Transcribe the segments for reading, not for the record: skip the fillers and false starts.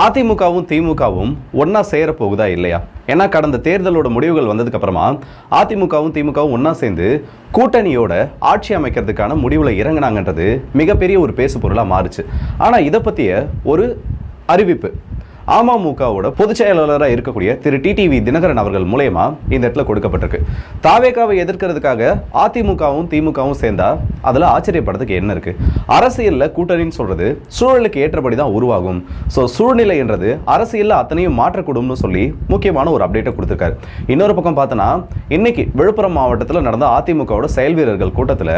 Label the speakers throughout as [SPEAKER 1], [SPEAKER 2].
[SPEAKER 1] அதிமுகவும் திமுகவும் ஒன்னா சேர போகுதா இல்லையா? ஏன்னா கடந்த தேர்தலோட முடிவுகள் வந்ததுக்கு அப்புறமா அதிமுகவும் திமுகவும் ஒன்னா சேர்ந்து கூட்டணியோட ஆட்சி அமைக்கிறதுக்கான முடிவுல இறங்கினாங்கன்றது மிகப்பெரிய ஒரு பேசு பொருளா மாறுச்சு. ஆனா இதை பத்திய ஒரு அறிவிப்பு அமமுகவோட பொதுச் செயலாளராக இருக்கக்கூடிய திரு டிடிவி தினகரன் அவர்கள் மூலமா இந்த இடத்துல கொடுக்கப்பட்டிருக்கு. தாவேகாவை எதிர்க்கிறதுக்காக அதிமுகவும் திமுகவும் சேர்ந்தா அதுல ஆச்சரியப்படுறதுக்கு என்ன இருக்கு? அரசியல்ல கூட்டணின்னு சொல்றது சூழலுக்கு ஏற்றபடி தான் உருவாகும். ஸோ சூழ்நிலை என்றது அரசியல்ல அத்தனையும் மாற்றக்கூடும்னு சொல்லி முக்கியமான ஒரு அப்டேட்டை கொடுத்திருக்காரு. இன்னொரு பக்கம் பார்த்தோன்னா இன்னைக்கு விழுப்புரம் மாவட்டத்தில் நடந்த அதிமுகவோட செயல் வீரர்கள் கூட்டத்தில்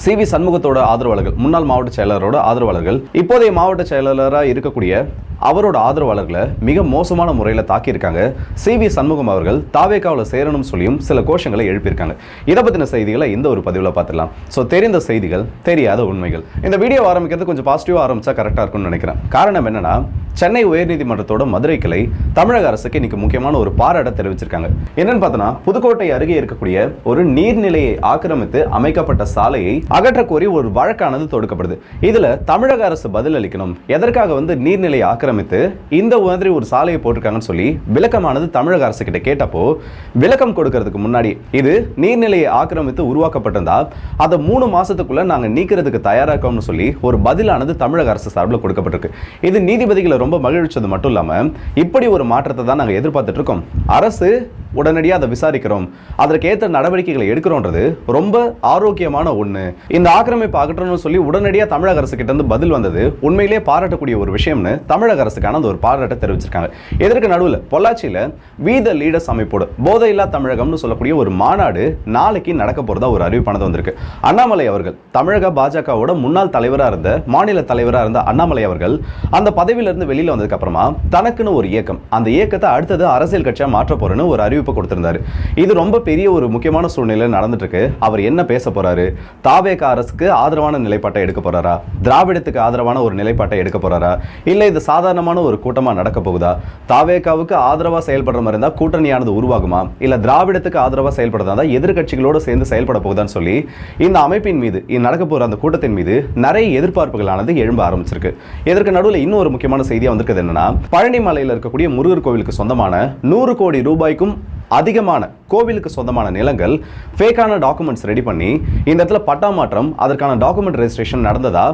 [SPEAKER 1] சி.வி. சண்முகத்தோட ஆதரவாளர்கள், முன்னாள் மாவட்ட செயலாளரோட ஆதரவாளர்கள், இப்போதைய மாவட்ட செயலாளராக இருக்கக்கூடிய அவரோட ஆதரவாளர்களை மிக மோசமான முறையில் தாக்கியிருக்காங்க. சி.வி. சண்முகம் அவர்கள் தாவேகாவில் சேரணும்னு சொல்லியும் சில கோஷங்களை எழுப்பியிருக்காங்க. இதை பற்றின செய்திகளை இந்த ஒரு பதிவில் பார்த்துடலாம். ஸோ தெரிந்த செய்திகள், தெரியாத உண்மைகள். இந்த வீடியோ ஆரம்பிக்கிறது கொஞ்சம் பாசிட்டிவாக ஆரம்பிச்சா கரெக்டாக இருக்கும்னு நினைக்கிறேன். காரணம் என்னன்னா, சென்னை உயர்நீதிமன்றத்தோட மதுரை கிளை தமிழக அரசுக்கு இன்னைக்கு முக்கியமான ஒரு பாராட்ட தெரிவிச்சிருக்காங்க. என்னன்னு பார்த்தோன்னா, புதுக்கோட்டை அருகே இருக்கக்கூடிய ஒரு நீர்நிலையை ஆக்கிரமித்து அமைக்கப்பட்ட சாலையை அகற்ற கோரி ஒரு வழக்கானது தொடுக்கப்படுது. இதுல தமிழக அரசு பதில் அளிக்கணும். எதற்காக நீர்நிலையை ஆக்கிரமித்து இந்த மாதிரி ஒரு சாலையை போட்டிருக்காங்கன்னு சொல்லி விளக்கமானது தமிழக அரசு கிட்ட கேட்டப்போ, விளக்கம் கொடுக்கிறதுக்கு முன்னாடி இது நீர்நிலையை ஆக்கிரமித்து உருவாக்கப்பட்டிருந்தா அதை 3 மாசத்துக்குள்ள நாங்க நீக்கிறதுக்கு தயாராக்கோம்னு சொல்லி ஒரு பதிலானது தமிழக அரசு சார்பில் கொடுக்கப்பட்டிருக்கு. இது நீதிபதிகளை ரொம்ப மகிழ்ச்சது மட்டும் இல்லாம இப்படி ஒரு மாற்றத்தை தான் நாங்க எதிர்பார்த்துட்டு இருக்கோம். அரசு உடனடியாக அதை விசாரிக்கிறோம், அதற்கேற்ற நடவடிக்கைகளை எடுக்கிறோன்றது ரொம்ப ஆரோக்கியமான ஒண்ணு. இந்த ஆக்கிரமிப்பு அகற்றணும்னு சொல்லி உடனடியாக தமிழக அரசு கிட்ட இருந்து பதில் வந்தது உண்மையிலே பாராட்டக்கூடிய ஒரு விஷயம்னு தமிழக அரசுக்கான அந்த ஒரு பாராட்டை தெரிவிச்சிருக்காங்க. இதற்கு நடுவில் பொள்ளாச்சியில வீத லீடர்ஸ் அமைப்போடு போதையில்லா தமிழகம்னு சொல்லக்கூடிய ஒரு மாநாடு நாளைக்கு நடக்க போறதா ஒரு அறிவிப்பானது வந்திருக்கு. அண்ணாமலை அவர்கள், தமிழக பாஜகவோட முன்னாள் தலைவராக இருந்த, மாநில தலைவராக இருந்த அண்ணாமலை அவர்கள் அந்த பதவியிலிருந்து வெளியில வந்ததுக்கு அப்புறமா தனக்குன்னு ஒரு இயக்கம், அந்த இயக்கத்தை அடுத்தது அரசியல் கட்சியா மாற்ற போறேன்னு ஒரு அறிவிப்பு கொடுத்திருந்தாரு. இது ரொம்ப பெரிய ஒரு முக்கியமான சூழ்நிலையில் நடந்துட்டு இருக்கு. அவர் என்ன பேச போறாரு? தாவேகா அரசுக்கு ஆதரவான நிலைப்பாட்டை எடுக்க போறாரா? திராவிடத்துக்கு ஆதரவான ஒரு நிலைப்பாட்டை எடுக்க போறாரா? இல்ல இது சாதாரணமான ஒரு கூட்டமா நடக்க போகுதா? தாவேகாவுக்கு ஆதரவா செயல்படுற மாதிரி இருந்தா கூட்டணியானது உருவாகுமா? இல்ல திராவிடத்துக்கு ஆதரவா செயல்படுறதா எதிர்கட்சிகளோடு சேர்ந்து செயல்பட போகுதான்னு சொல்லி இந்த அமைப்பின் மீது, நடக்க போற அந்த கூட்டத்தின் மீது நிறைய எதிர்பார்ப்புகளானது எழும்ப ஆரம்பிச்சிருக்கு. இதற்கு நடுவில் இன்னும் ஒரு முக்கியமான செய்தியா வந்திருக்குது. என்னன்னா, பழனி மலையில் இருக்கக்கூடிய முருகர் கோவிலுக்கு சொந்தமான 100 கோடி ரூபாய்க்கும் அதிகமான கோவிலுக்கு சொந்தமான நிலங்கள் ஃபேக்கான டாக்குமெண்ட்ஸ் ரெடி பண்ணி இந்த இடத்துல பட்டா மாற்றம், அதற்கான டாக்குமெண்ட் ரெஜிஸ்ட்ரேஷன் நடந்ததா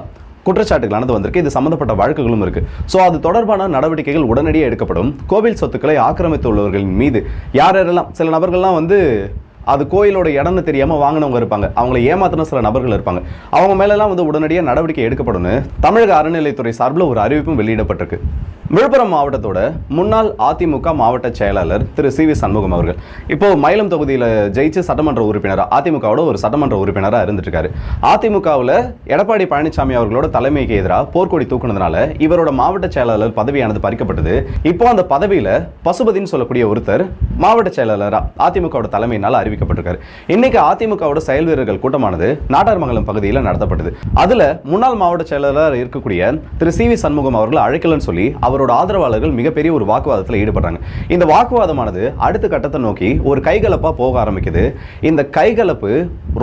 [SPEAKER 1] குற்றச்சாட்டுகளானது வந்திருக்கு. இது சம்பந்தப்பட்ட வழக்குகளும் இருக்கு. ஸோ அது தொடர்பான நடவடிக்கைகள் உடனடியாக எடுக்கப்படும். கோவில் சொத்துக்களை ஆக்கிரமித்துள்ளவர்களின் மீது யாரெல்லாம், சில நபர்கள்லாம் அது கோயிலோட இடம்னு தெரியாம வாங்கினவங்க இருப்பாங்க, அவங்களை ஏமாத்தின சில நபர்கள் இருப்பாங்க, அவங்க மேலெல்லாம் உடனடியாக நடவடிக்கை எடுக்கப்படும். தமிழக அறநிலைத்துறை சார்பில் ஒரு அறிவிப்பும் வெளியிடப்பட்டிருக்கு. விழுப்புரம் மாவட்டத்தோட முன்னாள் அதிமுக மாவட்ட செயலாளர் திரு சி.வி. சண்முகம் அவர்கள் இப்போ மயிலம் தொகுதியில் ஜெயிச்சு சட்டமன்ற உறுப்பினராக, அதிமுகவோட ஒரு சட்டமன்ற உறுப்பினராக இருந்துட்டு இருக்காரு. அதிமுகவில் எடப்பாடி பழனிசாமி அவர்களோட தலைமைக்கு எதிராக போர்க்கொடி தூக்குனதுனால இவரோட மாவட்ட செயலாளர் பதவியானது பறிக்கப்பட்டது. இப்போ அந்த பதவியில பசுபதினு சொல்லக்கூடிய ஒருத்தர் மாவட்ட செயலாளராக அதிமுகவோட தலைமையினால் அறிவிக்கப்பட்டிருக்காரு. இன்னைக்கு அதிமுகவோட செயல் வீரர்கள் கூட்டமானது நாட்டார்மங்கலம் பகுதியில் நடத்தப்பட்டது. அதுல முன்னாள் மாவட்ட செயலாளர் இருக்கக்கூடிய திரு சி.வி. சண்முகம் அவர்கள் அழைக்கலன்னு சொல்லி அவரோட ஆதரவாளர்கள் மிகப்பெரிய ஒரு வாக்குவாதத்தில் ஈடுபடுறாங்க. இந்த வாக்குவாதமானது அடுத்த கட்டத்தை நோக்கி ஒரு கைகலப்பா போக ஆரம்பிக்குது. இந்த கைகலப்பு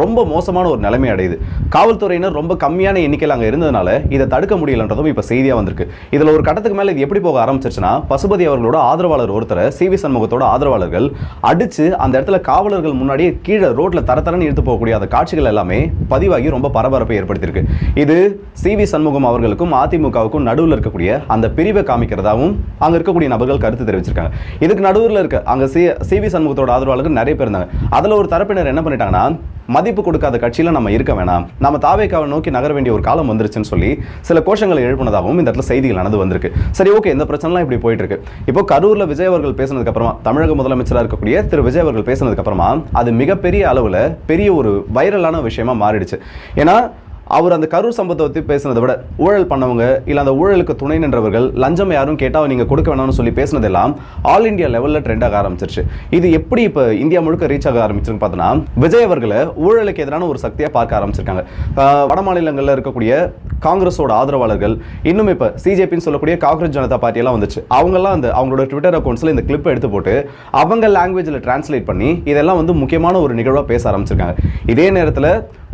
[SPEAKER 1] ரொம்ப மோசமான ஒரு நிலைமை அடையுது. காவல்துறையினர் ரொம்ப கம்மியான எண்ணிக்கையில் அங்கே இருந்ததுனால இதை தடுக்க முடியலன்றதும் இப்போ செய்தியாக வந்திருக்கு. இதில் ஒரு கட்டத்துக்கு மேலே இது எப்படி போக ஆரம்பிச்சிருச்சுன்னா, பசுபதி அவர்களோட ஆதரவாளர் ஒருத்தரை சி.வி. சண்முகத்தோட ஆதரவாளர்கள் அடிச்சு அந்த இடத்துல காவலர்கள் முன்னாடியே கீழே ரோட்ல தரத்தரன்னு இழுத்து போகக்கூடிய அந்த காட்சிகள் எல்லாமே பதிவாகி ரொம்ப பரபரப்பை ஏற்படுத்தியிருக்கு. இது சி.வி. சண்முகம் அவர்களுக்கும் அதிமுகவுக்கும் நடுவில் இருக்கக்கூடிய அந்த பிரிவை காமிக்கிறதாவும் அங்க இருக்கக்கூடிய நபர்கள் கருத்து தெரிவிச்சிருக்காங்க. இதுக்கு நடுவில் இருக்க அங்க சி.வி. சண்முகத்தோட ஆதரவாளர்கள் நிறைய பேர் இருந்தாங்க. அதுல ஒரு தரப்பினர் என்ன பண்ணிட்டாங்கன்னா, மதிப்பு கொடுக்காத கட்சியில நம்ம இருக்க வேணாம், நம்ம தாவேகாவை நோக்கி நகர வேண்டிய ஒரு காலம் வந்துருச்சுன்னு சொல்லி சில கோஷங்களை எழுப்பினதாகவும் இந்த இடத்துல செய்திகள் வந்திருக்கு. சரி, ஓகே, இந்த பிரச்சனைலாம் இப்படி போயிட்டு இருக்கு. இப்போ கரூர்ல விஜய் அவர்கள் பேசினதுக்கு அப்புறமா, தமிழக முதலமைச்சராக இருக்கக்கூடிய திரு விஜய் அவர்கள் பேசினதுக்கு அப்புறமா அது மிகப்பெரிய அளவுல பெரிய ஒரு வைரலான விஷயமா மாறிடுச்சு. ஏன்னா அவர் அந்த கரூர் சம்பவத்தை பற்றி பேசினதை விட ஊழல் பண்ணவங்க, இல்லை அந்த ஊழலுக்கு துணை நின்றவர்கள், லஞ்சம் யாரும் கேட்டால் நீங்கள் கொடுக்க வேணாம்னு சொல்லி பேசினதெல்லாம் ஆல் இண்டியா லெவலில் ட்ரெண்டாக ஆரம்பிச்சிருச்சு. இது எப்படி இப்போ இந்தியா முழுக்க ரீச் ஆக ஆரம்பிச்சிருன்னு பார்த்தோன்னா, விஜய் அவர்களை ஊழலுக்கு எதிரான ஒரு சக்தியாக பார்க்க ஆரம்பிச்சிருக்காங்க. வட மாநிலங்களில் இருக்கக்கூடிய காங்கிரஸோட ஆதரவாளர்கள், இன்னும் இப்போ சிஜேபின்னு சொல்லக்கூடிய காங்கிரஸ் ஜனதா பார்ட்டியெல்லாம் வந்துச்சு. அவங்கெல்லாம் அவங்களோட ட்விட்டர் அக்கௌண்ட்ஸில் இந்த கிளிப்பை எடுத்து போட்டு அவங்க லாங்குவேஜில் டிரான்ஸ்லேட் பண்ணி இதெல்லாம் முக்கியமான ஒரு நிகழ்வாக பேச ஆரம்பிச்சிருக்காங்க. இதே நேரத்தில்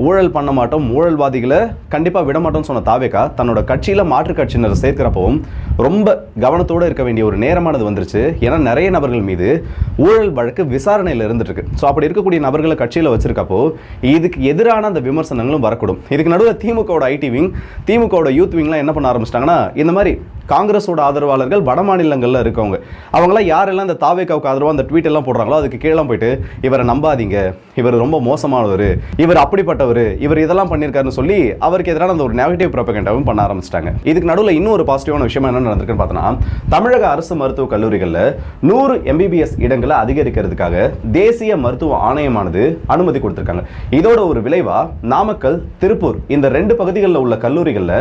[SPEAKER 1] ஊழல் பண்ண மாட்டோம், ஊழல்வாதி தீவிரவாதிகளை கண்டிப்பா விடமாட்டோம்னு சொன்ன தாவேகா தன்னோட கட்சியில மாற்று கட்சியினரை சேர்க்கிறப்பவும் ரொம்ப கவனத்தோட இருக்க வேண்டிய ஒரு நேரமானது வந்துருச்சு. ஏன்னா நிறைய நபர்கள் மீது ஊழல் வழக்கு விசாரணையில் இருந்துட்டு இருக்கு. ஸோ அப்படி இருக்கக்கூடிய நபர்களை கட்சியில் வச்சிருக்கப்போ இதுக்கு எதிரான அந்த விமர்சனங்களும் வரக்கூடும். இதுக்கு நடுவில் திமுகவோட ஐடி விங், திமுகவோட யூத் விங்லாம் என்ன பண்ண ஆரம்பிச்சிட்டாங்கன்னா, இந்த மாதிரி காங்கிரஸோட ஆதரவாளர்கள் வட மாநிலங்களில் இருக்கவங்க அவங்களாம் யாரெல்லாம் இந்த தாவேகாவுக்கு ஆதரவாக அந்த ட்வீட் எல்லாம் போடுறாங்களோ அதுக்கு கீழே போயிட்டு இவரை நம்பாதீங்க, இவர் ரொம்ப மோசமானவர், இவர் அப்படிப்பட்டவர், இவர் இதெல்லாம் பண்ணியிருக்காருன்னு சொல்லி அவருக்கு எதிரான அந்த ஒரு நெகட்டிவ் ப்ரோபகண்டாவும் பண்ண ஆரம்பிச்சிட்டாங்க. இதுக்கு நடுவில் இன்னும் ஒரு பாசிட்டிவான விஷயம் என்ன நடந்திருக்குன்னு பார்த்தோன்னா, தமிழக அரசு மருத்துவக் கல்லூரிகளில் 100 MBBS இடங்களை அதிகரிக்கிறதுக்காக தேசிய மருத்துவ ஆணையமானது அனுமதி கொடுத்திருக்காங்க. இதோட ஒரு விளைவா நாமக்கல், திருப்பூர் இந்த 2 பகுதிகளில் உள்ள கல்லூரிகளில்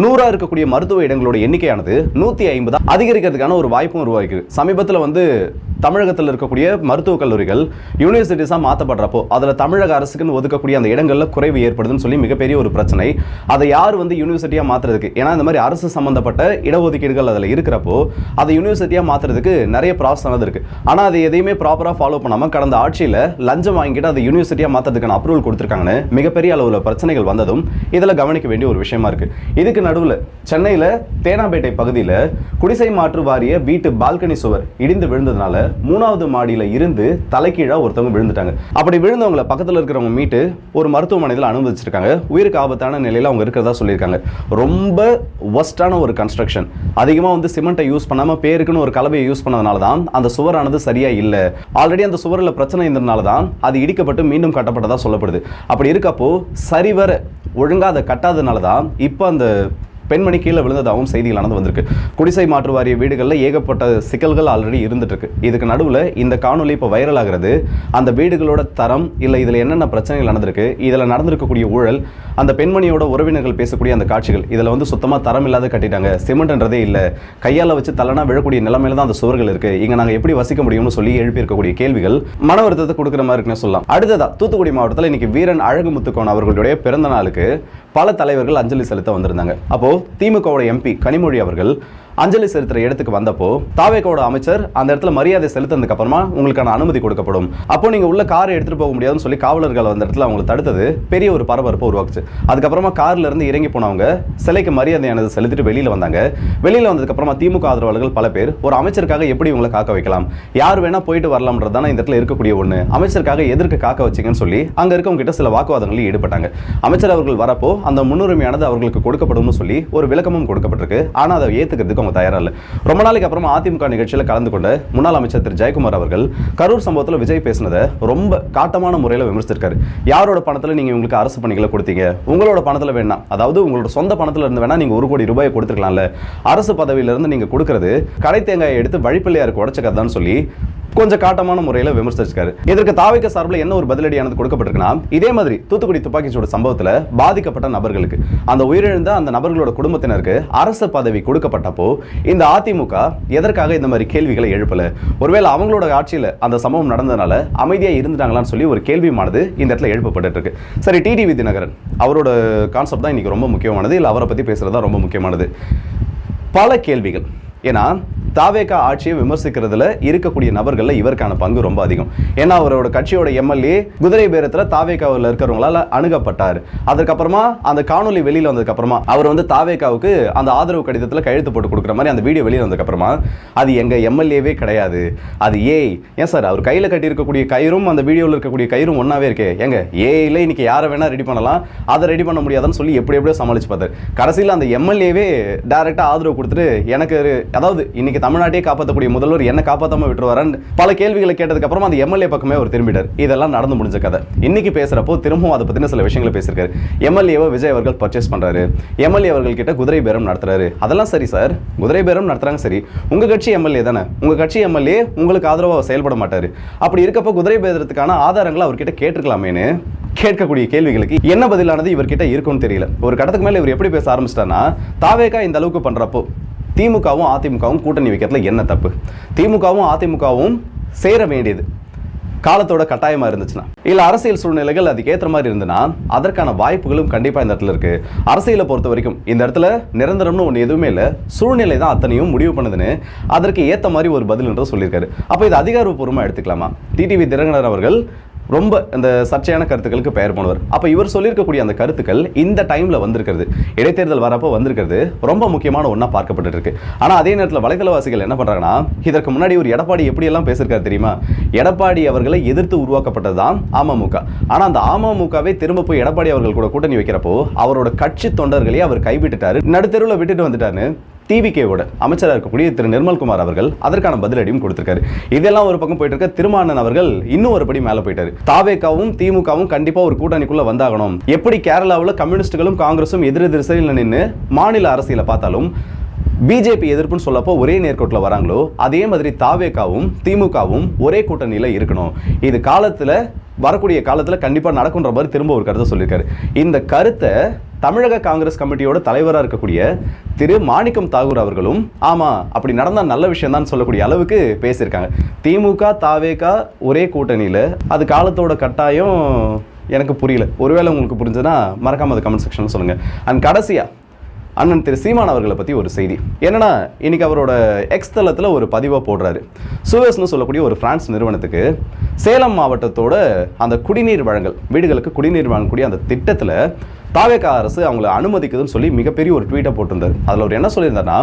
[SPEAKER 1] 100 இருக்கக்கூடிய மருத்துவ இடங்களோட எண்ணிக்கையானது 150 அதிகரிக்கிறதுக்கான ஒரு வாய்ப்பும் உருவாயிருக்கு. சமீபத்தில் தமிழகத்தில் இருக்கக்கூடிய மருத்துவக் கல்லூரிகள் யூனிவர்சிட்டிஸாக மாற்றப்படுறப்போ அதில் தமிழக அரசுக்குன்னு ஒதுக்கக்கூடிய அந்த இடங்களில் குறைவு ஏற்படுதுன்னு சொல்லி மிகப்பெரிய ஒரு பிரச்சனை. அதை யார் யூனிவர்சிட்டியாக மாற்றுறதுக்கு, ஏன்னா இந்த மாதிரி அரசு சம்பந்தப்பட்ட இடஒதுக்கீடுகள் அதில் இருக்கிறப்போ அதை யூனிவர்சிட்டியாக மாற்றுறதுக்கு நிறைய ப்ராசஸ் இருக்கு. ஆனால் அதை எதையுமே ப்ராப்பராக ஃபாலோ பண்ணாமல் கடந்த ஆட்சியில் லஞ்சம் வாங்கிட்டு அதை யூனிவர்சிட்டியாக மாற்றுறதுக்கான அப்ரூவல் கொடுத்துருக்காங்கன்னு மிகப்பெரிய அளவில் பிரச்சனைகள் வந்ததும் இதில் கவனிக்க வேண்டிய ஒரு விஷயமா இருக்கு. இதுக்கு நடுவில் சென்னையில் தேனாம்பேட்டை பகுதியில் குடிசை மாற்று வாரிய வீட்டு பால்கனி சுவர் இடிந்து விழுந்ததுனால 3வது மாடியில இருந்து தலைகீழா ஒருத்தவங்க விழுந்துட்டாங்க. அப்படி விழுந்தவங்களை பக்கத்தில் இருக்கிறவங்க மீட்டு ஒரு மருத்துவமனையில் அனுமதிச்சிருக்காங்க. உயிருக்கு ஆபத்தான நிலையில அவங்க இருக்கிறதா சொல்லியிருக்காங்க. ரொம்ப வொஸ்டான ஒரு கன்ஸ்ட்ரக்ஷன். அதிகமாக சிமெண்ட்டை யூஸ் பண்ணாம பேருக்குன்னு ஒரு கலவையை யூஸ் பண்ணதுனால தான் அந்த சுவரானது சரியா இல்லை. ஆல்ரெடி அந்த சுவரில் பிரச்சனை இருந்ததுனால தான் அது இடிக்கப்பட்டு மீண்டும் கட்டப்பட்டதா சொல்லப்படுது. அப்படி இருக்கப்போ சரிவர ஒழுங்கா அதை கட்டாததுனால தான் இப்போ அந்த பெண்மணி கீழே விழுந்ததாகவும் செய்திகளானது வந்திருக்கு. குடிசை மாற்று வாரிய வீடுகளில் ஏகப்பட்ட சிக்கல்கள் ஆல்ரெடி இருந்துட்டு இருக்கு. இதுக்கு நடுவில் இந்த காணொலி இப்போ வைரல் ஆகிறது. அந்த வீடுகளோட தரம் இல்லை, இதில் என்னென்ன பிரச்சனைகள் நடந்திருக்கு, இதில் நடந்திருக்கக்கூடிய ஊழல், அந்த பெண்மணியோட உறவினர்கள் பேசக்கூடிய அந்த காட்சிகள், இதில் சுத்தமாக தரம் இல்லாத கட்டிட்டாங்க, சிமெண்ட்ன்றதே இல்லை, கையால் வச்சு தள்ளனா விழக்கூடிய நிலைமையில தான் அந்த சுவர்கள் இருக்கு, இங்கே நாங்கள் எப்படி வசிக்க முடியும்னு சொல்லி எழுப்பியிருக்கக்கூடிய கேள்விகள் மன வருத்தத்தை கொடுக்குற மாதிரி இருக்குன்னு சொல்லலாம். அடுத்ததா தூத்துக்குடி மாவட்டத்தில் இன்னைக்கு வீரன் அழகுமுத்துக்கோன் அவர்களுடைய பிறந்த நாளுக்கு பல தலைவர்கள் அஞ்சலி செலுத்த வந்திருந்தாங்க. அப்போ திமுகவோட MP கனிமொழி அவர்கள் அஞ்சலி செலுத்துற இடத்துக்கு வந்தப்போ தாவேகாவோட அமைச்சர் அந்த இடத்துல மரியாதை செலுத்தினதுக்கு அப்புறமா உங்களுக்கான அனுமதி கொடுக்கப்படும், அப்போ நீங்க உள்ள காரை எடுத்துட்டு போக முடியாதுன்னு சொல்லி காவலர்கள் அந்த இடத்துல அவங்களை தடுத்தது பெரிய ஒரு பரபரப்பை உருவாக்குச்சு. அதுக்கப்புறமா கார்ல இருந்து இறங்கி போனவங்க சிலைக்கு மரியாதையானது செலுத்திட்டு வெளியில வந்தாங்க. வெளியில வந்ததுக்கு அப்புறமா திமுக ஆதரவாளர்கள் பல பேர் ஒரு அமைச்சருக்காக எப்படி உங்களை காக்க வைக்கலாம், யார் வேணா போயிட்டு வரலாம்ன்றதான இந்த இடத்துல இருக்கக்கூடிய ஒண்ணு, அமைச்சருக்காக எதிர்க்க காக்க வச்சிங்கன்னு சொல்லி அங்க இருக்கவங்க கிட்ட சில வாக்குவாதங்களில் ஈடுபட்டாங்க. அமைச்சர் அவர்கள் வரப்போ அந்த முன்னுரிமையானது அவர்களுக்கு கொடுக்கப்படும் சொல்லி ஒரு விளக்கமும் கொடுக்கப்பட்டிருக்கு. ஆனா அதை ஏத்துக்கிறதுக்கு தயாரா இல்ல. ரொம்ப நாளைக்கு அப்புறமா அதிமுக நிகழ்ச்சியில் கலந்து கொண்ட முன்னாள் அமைச்சர் திரு ஜெயக்குமார் அவர்கள் கரூர் சம்பவத்தில் விஜய் பேசினதை ரொம்ப காட்டமான முறையில் விமர்சிச்சிருக்காரு. யாரோட பணத்தில் நீங்க உங்களுக்கு அரசு பணிகளை கொடுத்தீங்க, உங்களோட பணத்தில் வேணா, அதாவது உங்களோட சொந்த பணத்தில் இருந்து வேணா நீங்க 1 கோடி ரூபாயை கொடுத்துருக்கலாம்ல, அரசு பதவியிலிருந்து நீங்க கொடுக்கிறது கடை தேங்காயை எடுத்து வழிப்பிள்ளையாருக்கு உடச்சக்கதான் சொல்லி கொஞ்சம் காட்டமான முறையில் விமர்சிச்சிருக்காரு. இதற்கு தாவேகா சார்பில் என்ன ஒரு பதிலடியானது கொடுக்கப்பட்டிருக்குன்னா, இதே மாதிரி தூத்துக்குடி துப்பாக்கிச்சூடு சம்பவத்தில் பாதிக்கப்பட்ட நபர்களுக்கு, அந்த உயிரிழந்த அந்த நபர்களோட குடும்பத்தினருக்கு அரசு பதவி கொடுக்கப்பட்டப்போ இந்த அதிமுக எதற்காக இந்த மாதிரி கேள்விகளை எழுப்பல, ஒருவேளை அவங்களோட ஆட்சியில் அந்த சம்பவம் நடந்ததுனால அமைதியா இருந்துட்டாங்களான்னு சொல்லி ஒரு கேள்வியானது இந்த இடத்துல எழுப்பப்பட்டு இருக்கு. சரி, டிடிவி தினகரன் அவரோட கான்செப்ட் தான் இன்னைக்கு ரொம்ப முக்கியமானது, இல்லை அவரை பத்தி பேசுறது தான் ரொம்ப முக்கியமானது. பல கேள்விகள், ஏன்னா தாவேகா ஆட்சியை விமர்சிக்கிறதுல இருக்கக்கூடிய நபர்கள்ல இவருக்கான பங்கு ரொம்ப அதிகம். ஏன்னா அவரோட கட்சியோட எம்எல்ஏ குதிரை பேரத்துல தாவேகாவில் இருக்கிறவங்களால அணுகப்பட்டார். அதுக்கப்புறமா அந்த காணொலி வெளியில வந்ததுக்கு அப்புறமா அவர் தாவேகாவுக்கு அந்த ஆதரவு கடிதத்தில் கையெழுத்து போட்டு கொடுக்குற மாதிரி அந்த வீடியோ வெளியில வந்ததுக்கு அப்புறமா அது எங்க எம்எல்ஏவே கிடையாது, அது ஏன் சார், அவர் கையில கட்டி இருக்கக்கூடிய கயிறும் அந்த வீடியோவில் இருக்கக்கூடிய கயிறும் ஒன்னாவே இருக்கே, எங்க ஏல இன்னைக்கு யாரை வேணா ரெடி பண்ணலாம், அதை ரெடி பண்ண முடியாதுன்னு சொல்லி எப்படியோ சமாளிச்சு பார்த்தார். கடைசியில் அந்த எம்எல்ஏவே டைரக்டா ஆதரவு கொடுத்துட்டு எனக்கு, அதாவது இன்னைக்கு தமிழ்நாட்டையே காப்பாற்றக்கூடிய முதல்வர் என்ன காப்பாற்றாம விட்டுருவாரான்னு பல கேள்விகளை கேட்டதுக்கு அப்புறமா அந்த எம்எல்ஏ பக்கமே அவர் திரும்பிட்டார். இதெல்லாம் நடந்து முடிஞ்ச கதை. இன்னைக்கு பேசுறப்போ திரும்பவும் அதை பத்தின சில விஷயங்களை பேசியிருக்காரு. எம்எல்ஏவை விஜய் அவர்கள் பர்ச்சேஸ் பண்றாரு, எம்எல்ஏ அவர்கள் கிட்ட குதிரை பேரம் நடத்துறாரு. அதெல்லாம் சரி சார், குதிரை பேரம் நடத்துறாங்க சரி, உங்க கட்சி எம்எல்ஏ தானே, உங்க கட்சி எம்எல்ஏ உங்களுக்கு ஆதரவாக செயல்பட மாட்டாரு. அப்படி இருக்கப்போ குதிரை பேரத்துக்கான ஆதாரங்களை அவர்கிட்ட கேட்டிருக்கலாமேன்னு கேட்கக்கூடிய கேள்விகளுக்கு என்ன பதிலானது இவர்கிட்ட இருக்கும்னு தெரியல. ஒரு கட்டத்துக்கு மேல இவர் எப்படி பேச ஆரம்பிச்சிட்டாருன்னா, தாவேகா இந்த அளவுக்கு பண்றப்போ திமுகவும் அதிமுகவும் கூட்டணி வைக்கிறதுல என்ன தப்பு, திமுகவும் அதிமுகவும் சேர வேண்டியது காலத்தோட கட்டாயமா இருந்துச்சுன்னா, இல்ல அரசியல் சூழ்நிலைகள் அதுக்கு ஏற்ற மாதிரி இருந்ததுன்னா அதற்கான வாய்ப்புகளும் கண்டிப்பா இந்த இடத்துல இருக்கு. அரசியலை பொறுத்த வரைக்கும் இந்த இடத்துல நிரந்தரம்னு ஒன்று எதுவுமே இல்லை, சூழ்நிலை தான் அத்தனையும் முடிவு பண்ணுதுன்னு அதற்கு ஏற்ற மாதிரி ஒரு பதில் என்று சொல்லியிருக்காரு. அப்போ இது அதிகாரப்பூர்வமாக எடுத்துக்கலாமா? டிடிவி தினகரன் அவர்கள் ரொம்ப இந்த சர்ச்சையான கருத்துக்களுக்கு பெயர் போனவர். அப்போ இவர் சொல்லியிருக்கக்கூடிய அந்த கருத்துக்கள் இந்த டைமில் வந்திருக்கிறது, இடைத்தேர்தல் வரப்போ வந்திருக்கிறது ரொம்ப முக்கியமான ஒன்றா பார்க்கப்பட்டு இருக்கு. ஆனால் அதே நேரத்தில் வலைதளவாசிகள் என்ன பண்ணுறாங்கன்னா, இதற்கு முன்னாடி ஒரு எடப்பாடி எப்படியெல்லாம் பேசியிருக்காரு தெரியுமா? எடப்பாடி அவர்களை எதிர்த்து உருவாக்கப்பட்டது தான் அமமுக. ஆனால் அந்த அமமுகவே திரும்ப போய் எடப்பாடி அவர்கள் கூட கூட்டணி வைக்கிறப்போ அவரோட கட்சி தொண்டர்களே அவர் கைவிட்டுட்டாரு, நடுத்தெருவில் விட்டுட்டு வந்துட்டாரு. டிவிகேவோட அமைச்சராக இருக்கக்கூடிய திரு நிர்மல்குமார் அவர்கள் அதற்கான பதிலடியும் கொடுத்திருக்காரு. இதெல்லாம் ஒரு பக்கம் போயிட்டு இருக்க, திருமாவளவன் அவர்கள் இன்னும் ஒரு படி மேலே போயிட்டாரு. தாவேகாவும் திமுகவும் கண்டிப்பா ஒரு கூட்டணிக்குள்ள வந்தாகணும். எப்படி கேரளாவில் கம்யூனிஸ்டுகளும் காங்கிரஸும் எதிர் திசையில் நின்று மாநில அரசியலை பார்த்தாலும் பிஜேபி எதிர்ப்புன்னு சொல்லப்போ ஒரே நேர்கோட்டில் வராங்களோ, அதே மாதிரி தாவேகாவும் திமுகவும் ஒரே கூட்டணியில் இருக்கணும். இது வரக்கூடிய காலத்தில் கண்டிப்பாக நடக்குன்ற மாதிரி திரும்ப ஒரு கருத்தை சொல்லியிருக்காரு. இந்த கருத்தை தமிழக காங்கிரஸ் கமிட்டியோட தலைவராக இருக்கக்கூடிய திரு மாணிக்கம் தாகூர் அவர்களும் ஆமா அப்படி நடந்தால் நல்ல விஷயம் தான் சொல்லக்கூடிய அளவுக்கு பேசியிருக்காங்க. திமுக தாவேகா ஒரே கூட்டணியில் அது காலத்தோட கட்டாயம் எனக்கு புரியல. ஒருவேளை உங்களுக்கு புரிஞ்சதுன்னா மறக்காம அது கமெண்ட் செக்ஷன்ல சொல்லுங்க. அண்ட் கடைசியா அண்ணன் திரு சீமான் அவர்களை பற்றி ஒரு செய்தி என்னன்னா, இன்னைக்கு அவரோட எக்ஸ் தளத்தில் ஒரு பதிவாக போடுறாரு. சுவேஸ்னு சொல்லக்கூடிய ஒரு பிரான்ஸ் நிறுவனத்துக்கு சேலம் மாவட்டத்தோட அந்த குடிநீர் வழங்கல், வீடுகளுக்கு குடிநீர் வழங்கக்கூடிய அந்த திட்டத்தில் தாவேகா அரசு அவங்களை அனுமதிக்குதுன்னு சொல்லி மிகப்பெரிய ஒரு ட்வீட்டை போட்டிருந்தார். அதில் அவர் என்ன சொல்லியிருந்தாருன்னா,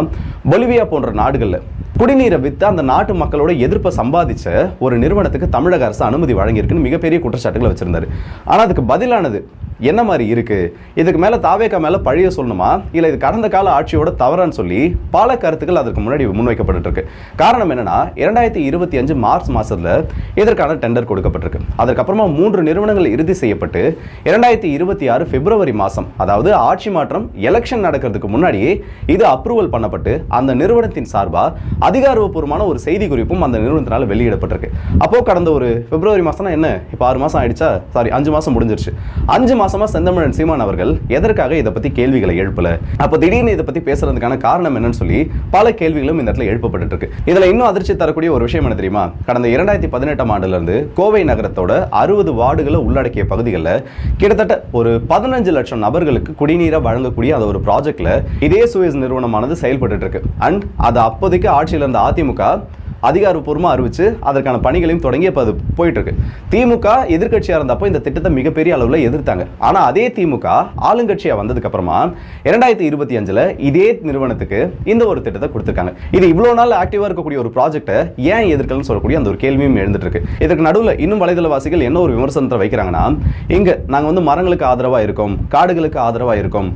[SPEAKER 1] பொலிவியா போன்ற நாடுகளில் குடிநீரை விற்று அந்த நாட்டு மக்களோட எதிர்ப்பை சம்பாதிச்ச ஒரு நிறுவனத்துக்கு தமிழக அரசு அனுமதி வழங்கியிருக்குன்னு மிகப்பெரிய குற்றச்சாட்டுகளை வச்சிருந்தாரு. ஆனால் அதுக்கு பதிலானது என்ன மாதிரி இருக்கு? இதுக்கு மேல தாவேகா மேல பழிய சொல்லணுமா, இல்ல இது கடந்த கால ஆட்சியோட தவறான்னு சொல்லி பல கருத்துக்கள் அதற்கு முன்னாடி முன்வைக்கப்பட்டு இருக்கு. காரணம் என்னன்னா, 2025 மார்ச் மாசத்துல இதற்கான டெண்டர் கொடுக்கப்பட்டிருக்கு. அதுக்கப்புறமா 3 நிறுவனங்கள் இறுதி செய்யப்பட்டு 2026 பிப்ரவரி மாசம், அதாவது ஆட்சி மாற்றம் எலெக்ஷன் நடக்கிறதுக்கு முன்னாடியே இது அப்ரூவல் பண்ணப்பட்டு அந்த நிறுவனத்தின் சார்பா அதிகாரப்பூர்வமான ஒரு செய்தி குறிப்பும் அந்த நிறுவனத்தினால வெளியிடப்பட்டிருக்கு. அப்போ கடந்த ஒரு பிப்ரவரி மாசம்னா என்ன, இப்போ 6 மாசம் ஆயிடுச்சா, சாரி 5 மாசம் முடிஞ்சிருச்சு. 5 மாசமா செந்தமிழன் சீமான் அவர்கள் எதற்காக இதை பத்தி கேள்விகளை எழுப்பல? அப்ப திடீர்னு இதை பத்தி பேசுறதுக்கான காரணம் என்னன்னு சொல்லி பல கேள்விகளும் இந்த இடத்துல எழுப்பப்பட்டு இருக்கு. இதுல இன்னும் அதிர்ச்சி தரக்கூடிய ஒரு விஷயம் என்ன தெரியுமா? கடந்த 2018 ஆண்டுல இருந்து கோவை நகரத்தோட 60 வார்டுகளை உள்ளடக்கிய பகுதிகளில் கிட்டத்தட்ட ஒரு 15 லட்சம் நபர்களுக்கு குடிநீரை வழங்கக்கூடிய அந்த ஒரு ப்ராஜெக்ட்ல இதே சுவேஸ் நிறுவனமானது செயல்பட்டு இருக்கு. அண்ட் அது அப்போதைக்கு ஆட்சியில் இருந்த அதிமுக அதிகாரப்பூர்வமாக அறிவிச்சு அதற்கான பணிகளையும் தொடங்கி இப்போ அது போயிட்டு இருக்கு. திமுக எதிர்கட்சியாக இருந்தப்போ இந்த திட்டத்தை மிகப்பெரிய அளவில் எதிர்த்தாங்க. ஆனால் அதே திமுக ஆளுங்கட்சியாக வந்ததுக்கு அப்புறமா 2025 இதே நிறுவனத்துக்கு இந்த ஒரு திட்டத்தை கொடுத்துருக்காங்க. இது இவ்வளோ நாள் ஆக்டிவாக இருக்கக்கூடிய ஒரு ப்ராஜெக்டை ஏன் எதிர்க்கலன்னு சொல்லக்கூடிய அந்த ஒரு கேள்வியும் எழுந்துட்டு இருக்கு. இதற்கு நடுவில் இன்னும் வலைதளவாசிகள் என்ன ஒரு விமர்சனத்தை வைக்கிறாங்கன்னா, இங்கே நாங்கள் மரங்களுக்கு ஆதரவாக இருக்கோம், காடுகளுக்கு ஆதரவாக இருக்கோம்,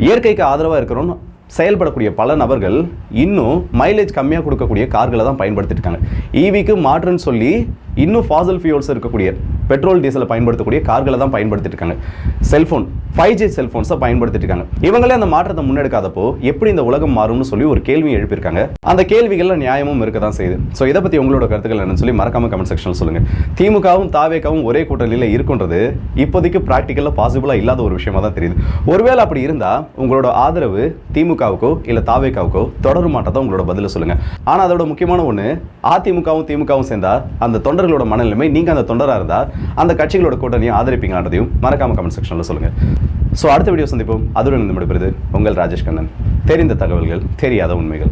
[SPEAKER 1] இயற்கைக்கு ஆதரவாக இருக்கிறோம் செயல்படக்கூடிய பல நபர்கள் இன்னும் மைலேஜ் கம்மியாக கொடுக்கக்கூடிய கார்களை தான் பயன்படுத்திட்டு இருக்காங்க. ஈவிக்கு மாற்றுன்னு சொல்லி இன்னும் ஃபாசல் ஃபியூல்ஸ் இருக்கக்கூடிய பெட்ரோல் டீசலை பயன்படுத்தக்கூடிய கார்களை தான் பயன்படுத்திட்டு இருக்காங்க. செல்போன் 5G செல்போன்ஸை பயன்படுத்திட்டு இருக்காங்க. இவங்களே அந்த மாற்றத்தை முன்னெடுக்காதப்போ எப்படி இந்த உலகம் மாறும்னு சொல்லி ஒரு கேள்வி எழுப்பியிருக்காங்க. அந்த கேள்விகள்ல நியாயமும் இருக்க தான் செய்யுது. ஸோ இதை பத்தி உங்களோட கருத்துக்கள் என்னன்னு சொல்லி மறக்காம கமெண்ட் செக்ஷன் சொல்லுங்க. திமுகவும் தாவேகாவும் ஒரே கூட்டணியில் இருக்குன்றது இப்போதைக்கு பிராக்டிக்கலா பாசிபிளா இல்லாத ஒரு விஷயமா தான் தெரியுது. ஒருவேளை அப்படி இருந்தா உங்களோட ஆதரவு திமுகவுக்கோ இல்ல தாவேகாவுக்கோ தொடரும் மாட்டதான் உங்களோட பதில சொல்லுங்க. ஆனா அதோட முக்கியமான ஒண்ணு, அதிமுகவும் திமுகவும் சேர்ந்தா அந்த தொண்டர்களோட மனநிலைமை, நீங்க அந்த தொண்டரா இருந்தா அந்த கட்சிகளோட கூட்டணியை ஆதரிப்பீங்கன்றதையும் மறக்காம கமெண்ட் செக்ஷன்ல சொல்லுங்க. ஸோ அடுத்த வீடியோ சந்திப்போம். அதுடன் இந்த முடிப்பது உங்கள் ராஜேஷ் கண்ணன். தெரிந்த தகவல்கள், தெரியாத உண்மைகள்.